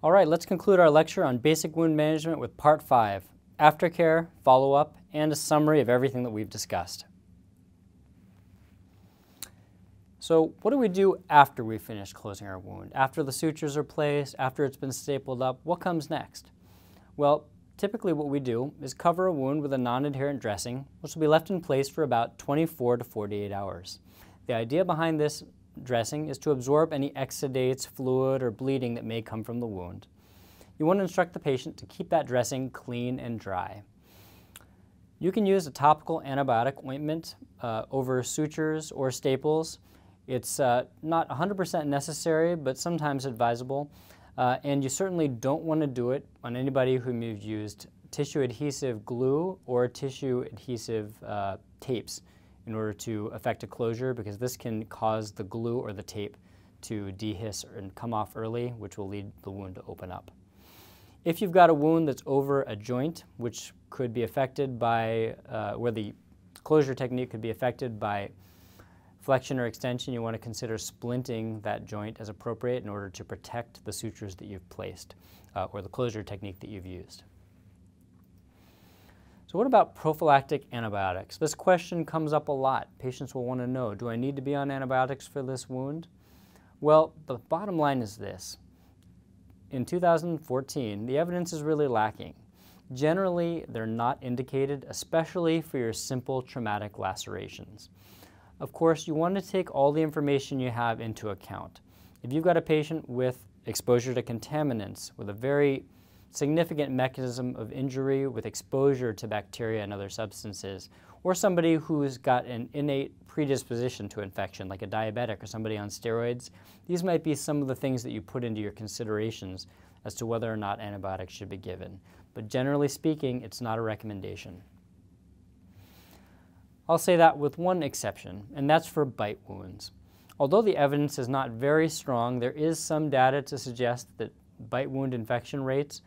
All right, let's conclude our lecture on basic wound management with Part 5, Aftercare, Follow-up, and a summary of everything that we've discussed. So what do we do after we finish closing our wound? After the sutures are placed, after it's been stapled up, what comes next? Well, typically what we do is cover a wound with a non-adherent dressing, which will be left in place for about 24 to 48 hours. The idea behind this dressing is to absorb any exudates, fluid, or bleeding that may come from the wound. You want to instruct the patient to keep that dressing clean and dry. You can use a topical antibiotic ointment over sutures or staples. It's not 100% necessary, but sometimes advisable. And you certainly don't want to do it on anybody whom you've used tissue adhesive glue or tissue adhesive tapes in order to effect a closure, because this can cause the glue or the tape to dehisce and come off early, which will lead the wound to open up. If you've got a wound that's over a joint, which could be affected by, where the closure technique could be affected by flexion or extension, you want to consider splinting that joint as appropriate in order to protect the sutures that you've placed or the closure technique that you've used. So what about prophylactic antibiotics? This question comes up a lot. Patients will want to know, do I need to be on antibiotics for this wound? Well, the bottom line is this. In 2014, the evidence is really lacking. Generally, they're not indicated, especially for your simple traumatic lacerations. Of course, you want to take all the information you have into account. If you've got a patient with exposure to contaminants, with a very significant mechanism of injury with exposure to bacteria and other substances, or somebody who's got an innate predisposition to infection, like a diabetic or somebody on steroids, these might be some of the things that you put into your considerations as to whether or not antibiotics should be given. But generally speaking, it's not a recommendation. I'll say that with one exception, and that's for bite wounds. Although the evidence is not very strong, there is some data to suggest that bite wound infection rates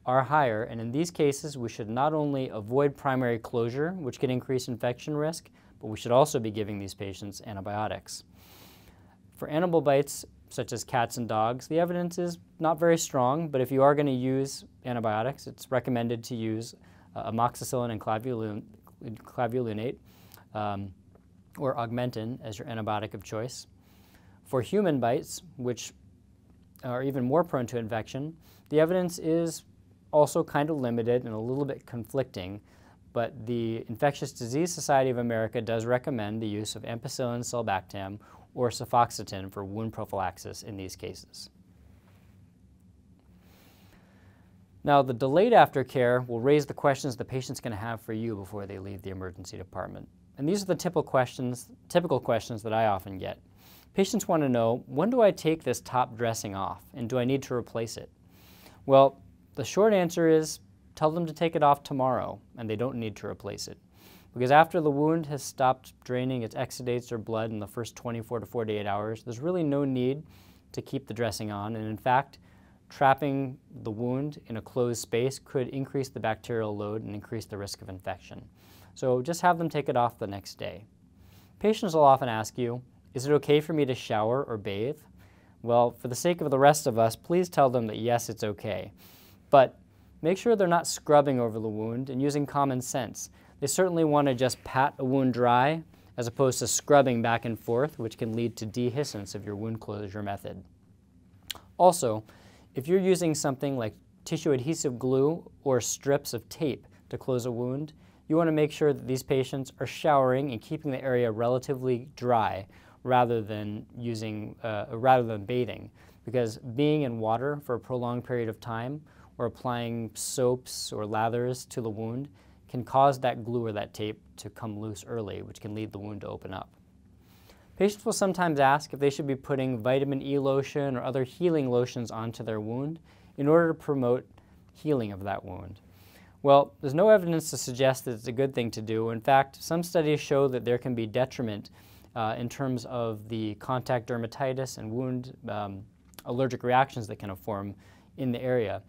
are higher, and in these cases we should not only avoid primary closure, which can increase infection risk, but we should also be giving these patients antibiotics. For animal bites, such as cats and dogs, the evidence is not very strong, but if you are going to use antibiotics, it's recommended to use amoxicillin and clavulunate or Augmentin as your antibiotic of choice. For human bites, which are even more prone to infection, the evidence is also kind of limited and a little bit conflicting, but the Infectious Disease Society of America does recommend the use of ampicillin, sulbactam, or cefoxitin for wound prophylaxis in these cases. Now, the delayed aftercare will raise the questions the patient's going to have for you before they leave the emergency department. And these are the typical questions that I often get. Patients want to know, when do I take this top dressing off, and do I need to replace it? Well, the short answer is, tell them to take it off tomorrow, and they don't need to replace it. Because after the wound has stopped draining its exudates or blood in the first 24 to 48 hours, there's really no need to keep the dressing on, and in fact, trapping the wound in a closed space could increase the bacterial load and increase the risk of infection. So just have them take it off the next day. Patients will often ask you, is it okay for me to shower or bathe? Well, for the sake of the rest of us, please tell them that yes, it's okay. But make sure they're not scrubbing over the wound and using common sense. They certainly want to just pat a wound dry as opposed to scrubbing back and forth, which can lead to dehiscence of your wound closure method. Also, if you're using something like tissue adhesive glue or strips of tape to close a wound, you want to make sure that these patients are showering and keeping the area relatively dry rather than bathing, because being in water for a prolonged period of time or applying soaps or lathers to the wound can cause that glue or that tape to come loose early, which can lead the wound to open up. Patients will sometimes ask if they should be putting vitamin E lotion or other healing lotions onto their wound in order to promote healing of that wound. Well, there's no evidence to suggest that it's a good thing to do. In fact, some studies show that there can be detriment in terms of the contact dermatitis and wound allergic reactions that can form in the area.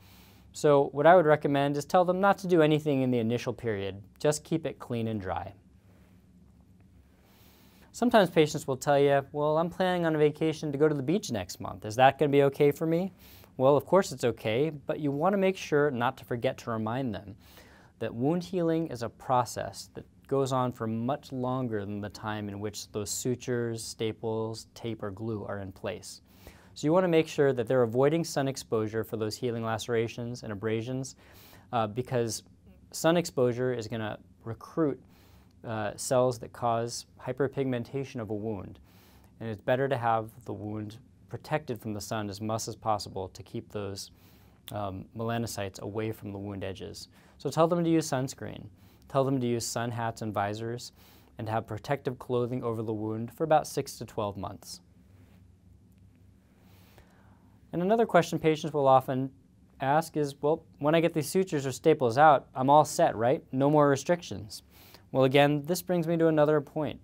So what I would recommend is tell them not to do anything in the initial period. Just keep it clean and dry. Sometimes patients will tell you, well, I'm planning on a vacation to go to the beach next month. Is that going to be okay for me? Well, of course it's okay, but you want to make sure not to forget to remind them that wound healing is a process that goes on for much longer than the time in which those sutures, staples, tape, or glue are in place. So you want to make sure that they're avoiding sun exposure for those healing lacerations and abrasions because sun exposure is going to recruit cells that cause hyperpigmentation of a wound. And it's better to have the wound protected from the sun as much as possible to keep those melanocytes away from the wound edges. So tell them to use sunscreen. Tell them to use sun hats and visors and to have protective clothing over the wound for about 6 to 12 months. And another question patients will often ask is, well, when I get these sutures or staples out, I'm all set, right? No more restrictions. Well, again, this brings me to another point.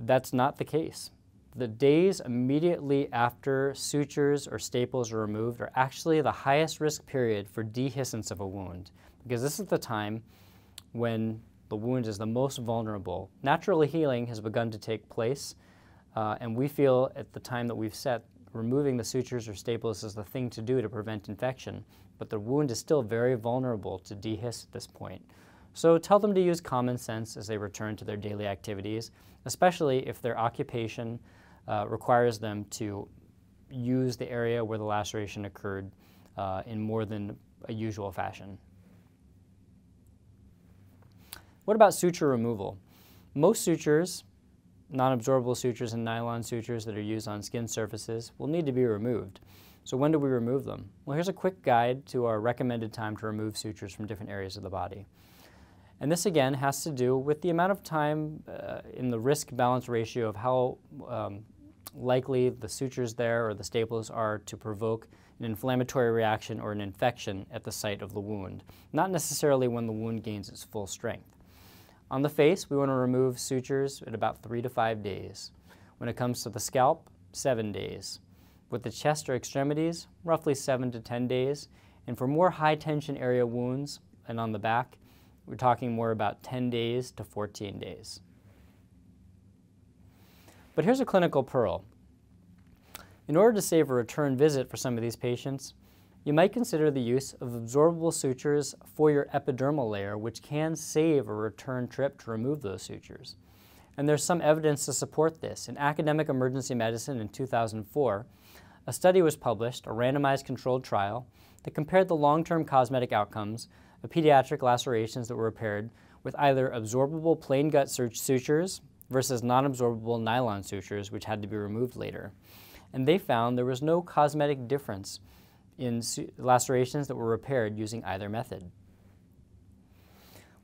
That's not the case. The days immediately after sutures or staples are removed are actually the highest risk period for dehiscence of a wound, because this is the time when the wound is the most vulnerable. Natural healing has begun to take place, and we feel at the time that we've set, removing the sutures or staples is the thing to do to prevent infection, but the wound is still very vulnerable to dehisce at this point. So tell them to use common sense as they return to their daily activities, especially if their occupation requires them to use the area where the laceration occurred in more than a usual fashion. What about suture removal? Most sutures, non-absorbable sutures and nylon sutures that are used on skin surfaces, will need to be removed. So when do we remove them? Well, here's a quick guide to our recommended time to remove sutures from different areas of the body. And this again has to do with the amount of time in the risk-balance ratio of how likely the sutures there or the staples are to provoke an inflammatory reaction or an infection at the site of the wound, not necessarily when the wound gains its full strength. On the face, we want to remove sutures at about 3 to 5 days. When it comes to the scalp, 7 days. With the chest or extremities, roughly 7 to 10 days. And for more high-tension area wounds and on the back, we're talking more about 10 days to 14 days. But here's a clinical pearl. In order to save a return visit for some of these patients, you might consider the use of absorbable sutures for your epidermal layer, which can save a return trip to remove those sutures. And there's some evidence to support this. In Academic Emergency Medicine in 2004, a study was published, a randomized controlled trial, that compared the long-term cosmetic outcomes of pediatric lacerations that were repaired with either absorbable plain gut sutures versus non-absorbable nylon sutures, which had to be removed later. And they found there was no cosmetic difference in lacerations that were repaired using either method.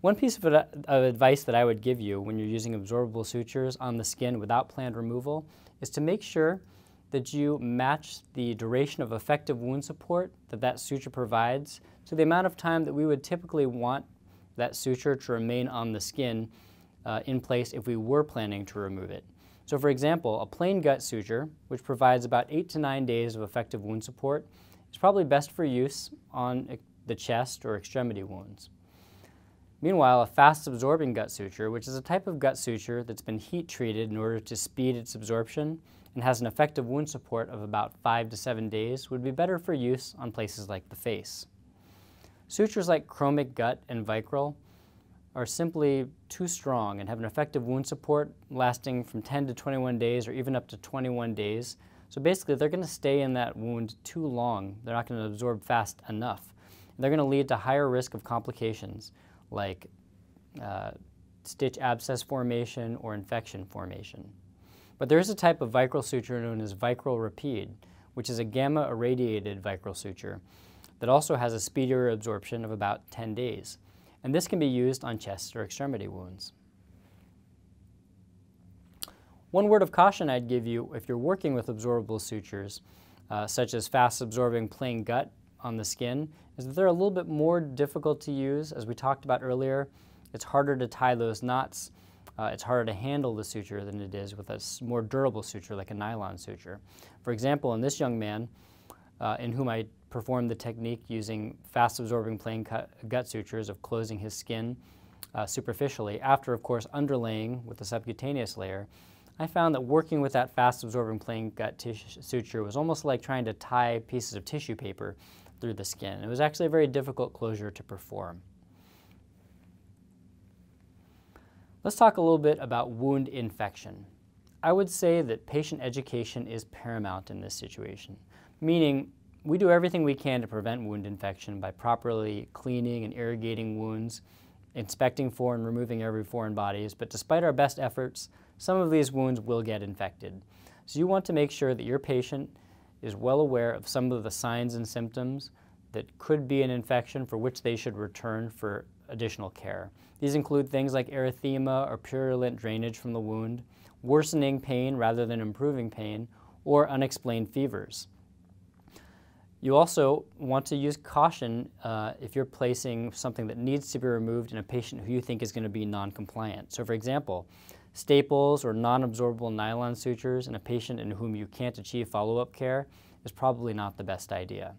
One piece of advice that I would give you when you're using absorbable sutures on the skin without planned removal is to make sure that you match the duration of effective wound support that suture provides to the amount of time that we would typically want that suture to remain on the skin in place if we were planning to remove it. So for example, a plain gut suture, which provides about 8 to 9 days of effective wound support, is probably best for use on the chest or extremity wounds. Meanwhile, a fast-absorbing gut suture, which is a type of gut suture that's been heat-treated in order to speed its absorption and has an effective wound support of about 5 to 7 days, would be better for use on places like the face. Sutures like chromic gut and vicryl are simply too strong and have an effective wound support lasting from 10 to 21 days or even up to 21 days. So basically, they're going to stay in that wound too long. They're not going to absorb fast enough. And they're going to lead to higher risk of complications like stitch abscess formation or infection formation. But there is a type of vicryl suture known as vicryl rapide, which is a gamma-irradiated vicryl suture that also has a speedier absorption of about 10 days. And this can be used on chest or extremity wounds. One word of caution I'd give you if you're working with absorbable sutures, such as fast-absorbing plain gut on the skin, is that they're a little bit more difficult to use. As we talked about earlier, it's harder to tie those knots. It's harder to handle the suture than it is with a more durable suture like a nylon suture. For example, in this young man, in whom I performed the technique using fast-absorbing plain gut sutures of closing his skin superficially, after, of course, underlaying with the subcutaneous layer, I found that working with that fast-absorbing plain gut tissue suture was almost like trying to tie pieces of tissue paper through the skin. It was actually a very difficult closure to perform. Let's talk a little bit about wound infection. I would say that patient education is paramount in this situation, meaning we do everything we can to prevent wound infection by properly cleaning and irrigating wounds, inspecting for and removing every foreign bodies, but despite our best efforts, some of these wounds will get infected. So you want to make sure that your patient is well aware of some of the signs and symptoms that could be an infection for which they should return for additional care. These include things like erythema or purulent drainage from the wound, worsening pain rather than improving pain, or unexplained fevers. You also want to use caution if you're placing something that needs to be removed in a patient who you think is going to be non-compliant. So for example, staples or non-absorbable nylon sutures in a patient in whom you can't achieve follow-up care is probably not the best idea.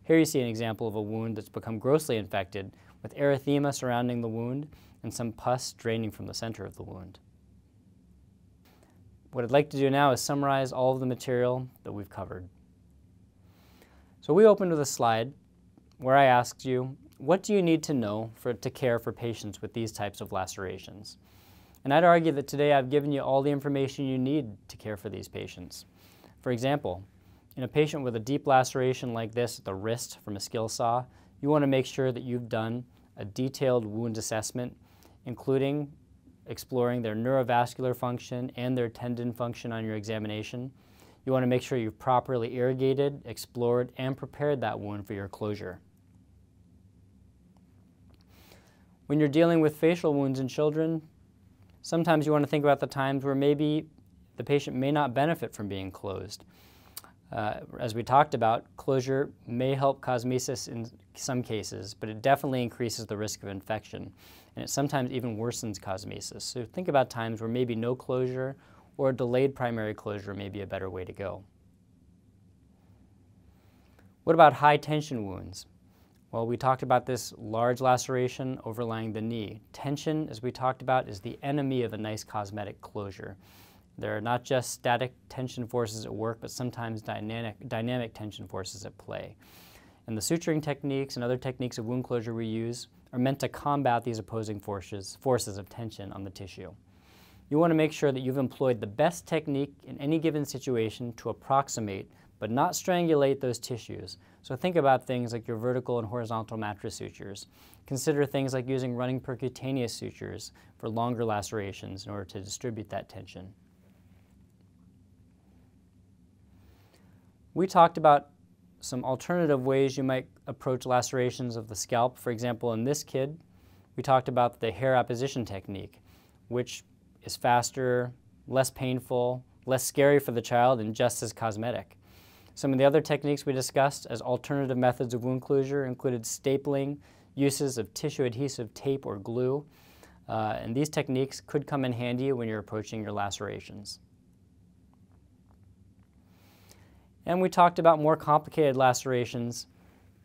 Here you see an example of a wound that's become grossly infected with erythema surrounding the wound and some pus draining from the center of the wound. What I'd like to do now is summarize all of the material that we've covered. So we opened with a slide where I asked you, what do you need to know to care for patients with these types of lacerations? And I'd argue that today I've given you all the information you need to care for these patients. For example, in a patient with a deep laceration like this at the wrist from a skill saw, you want to make sure that you've done a detailed wound assessment, including exploring their neurovascular function and their tendon function on your examination. You want to make sure you've properly irrigated, explored, and prepared that wound for your closure. When you're dealing with facial wounds in children, sometimes you want to think about the times where maybe the patient may not benefit from being closed. As we talked about, closure may help cosmesis in some cases, but it definitely increases the risk of infection, and it sometimes even worsens cosmesis. So think about times where maybe no closure or delayed primary closure may be a better way to go. What about high tension wounds? Well, we talked about this large laceration overlying the knee. Tension, as we talked about, is the enemy of a nice cosmetic closure. There are not just static tension forces at work, but sometimes dynamic tension forces at play. And the suturing techniques and other techniques of wound closure we use are meant to combat these opposing forces of tension on the tissue. You want to make sure that you've employed the best technique in any given situation to approximate but not strangulate those tissues. So think about things like your vertical and horizontal mattress sutures. Consider things like using running percutaneous sutures for longer lacerations in order to distribute that tension. We talked about some alternative ways you might approach lacerations of the scalp. For example, in this kid, we talked about the hair apposition technique, which is faster, less painful, less scary for the child, and just as cosmetic. Some of the other techniques we discussed as alternative methods of wound closure included stapling, uses of tissue adhesive tape or glue, and these techniques could come in handy when you're approaching your lacerations. And we talked about more complicated lacerations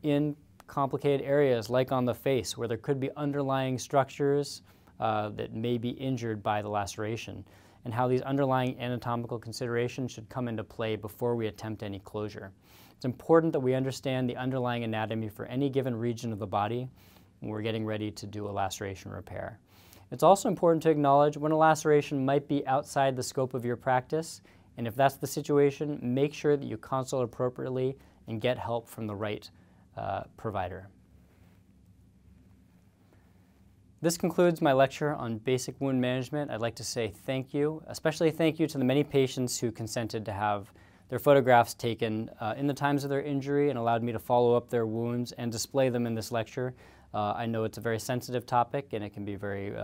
in complicated areas like on the face where there could be underlying structures that may be injured by the laceration, and how these underlying anatomical considerations should come into play before we attempt any closure. It's important that we understand the underlying anatomy for any given region of the body when we're getting ready to do a laceration repair. It's also important to acknowledge when a laceration might be outside the scope of your practice, and if that's the situation, make sure that you consult appropriately and get help from the right provider. This concludes my lecture on basic wound management. I'd like to say thank you, especially thank you to the many patients who consented to have their photographs taken in the times of their injury and allowed me to follow up their wounds and display them in this lecture. I know it's a very sensitive topic and it can be very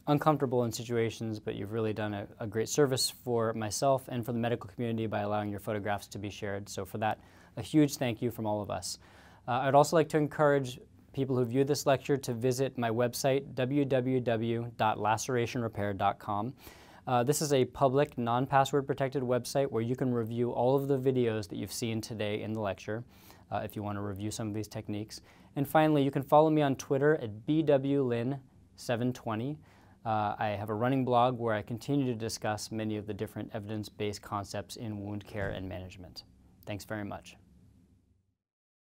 uncomfortable in situations, but you've really done a great service for myself and for the medical community by allowing your photographs to be shared. So for that, a huge thank you from all of us. I'd also like to encourage people who view this lecture to visit my website, www.lacerationrepair.com. This is a public, non-password protected website where you can review all of the videos that you've seen today in the lecture if you want to review some of these techniques. And finally, you can follow me on Twitter at bwlin720. I have a running blog where I continue to discuss many of the different evidence-based concepts in wound care and management. Thanks very much.